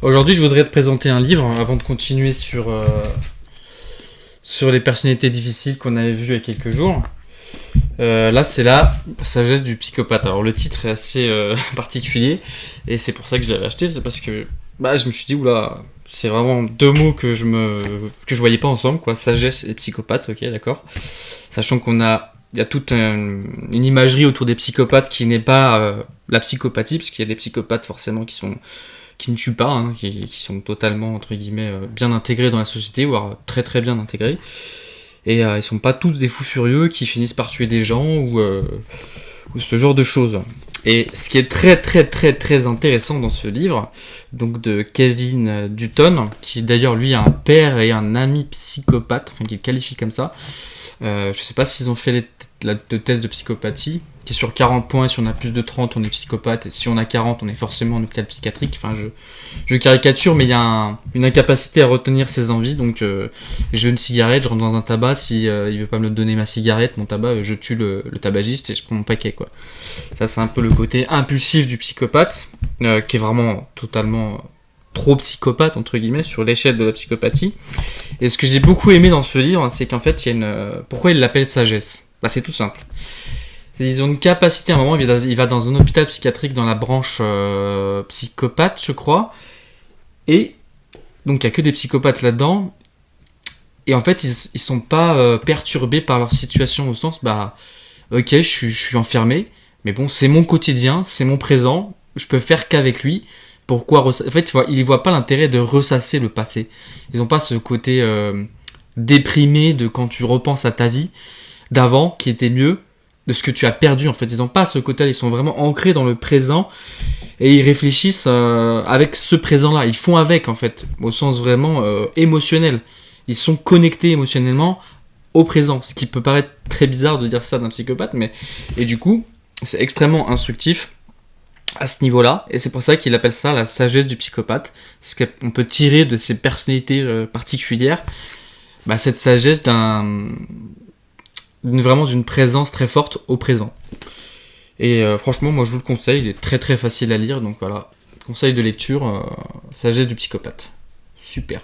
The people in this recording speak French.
Aujourd'hui, je voudrais te présenter un livre avant de continuer sur les personnalités difficiles qu'on avait vues il y a quelques jours. Là, c'est la sagesse du psychopathe. Alors, le titre est assez particulier et c'est pour ça que je l'avais acheté. C'est parce que je me suis dit, oula, c'est vraiment deux mots que je voyais pas ensemble, quoi. Sagesse et psychopathe, ok, d'accord. Sachant il y a toute une imagerie autour des psychopathes qui n'est pas la psychopathie, parce qu'il y a des psychopathes forcément qui ne tuent pas, hein, qui sont totalement, entre guillemets, bien intégrés dans la société, voire très très bien intégrés. Et ils sont pas tous des fous furieux qui finissent par tuer des gens ou ce genre de choses. Et ce qui est très très très très intéressant dans ce livre, donc de Kevin Dutton, qui d'ailleurs lui a un père et un ami psychopathe, enfin qu'il qualifie comme ça. Je sais pas s'ils ont fait le test de psychopathie, qui est sur 40 points, si on a plus de 30 on est psychopathe, et si on a 40 on est forcément en hôpital psychiatrique. Enfin je caricature, mais il y a une incapacité à retenir ses envies, donc je veux une cigarette, je rentre dans un tabac, si il veut pas me donner ma cigarette, mon tabac, je tue le tabagiste et je prends mon paquet, quoi. Ça c'est un peu le côté impulsif du psychopathe, qui est vraiment totalement trop psychopathe entre guillemets sur l'échelle de la psychopathie. Et ce que j'ai beaucoup aimé dans ce livre, c'est qu'en fait il y a pourquoi il l'appelle sagesse. C'est tout simple. Ils ont une capacité, à un moment il va dans un hôpital psychiatrique dans la branche psychopathe, je crois, et donc il n'y a que des psychopathes là-dedans, et en fait ils sont pas perturbés par leur situation, au sens ok, je suis enfermé, mais bon, c'est mon quotidien, c'est mon présent, je peux faire qu'avec lui. Pourquoi en fait, ils voient pas l'intérêt de ressasser le passé. Ils n'ont pas ce côté déprimé de quand tu repenses à ta vie d'avant, qui était mieux, de ce que tu as perdu. En fait, ils n'ont pas ce côté-là. Ils sont vraiment ancrés dans le présent et ils réfléchissent avec ce présent-là. Ils font avec, en fait, au sens vraiment émotionnel. Ils sont connectés émotionnellement au présent. Ce qui peut paraître très bizarre de dire ça d'un psychopathe, et du coup, c'est extrêmement instructif à ce niveau-là, et c'est pour ça qu'il appelle ça la sagesse du psychopathe, parce qu'on peut tirer de ses personnalités particulières cette sagesse vraiment d'une présence très forte au présent. Et franchement, moi je vous le conseille, il est très très facile à lire, donc voilà, conseil de lecture, sagesse du psychopathe. Super.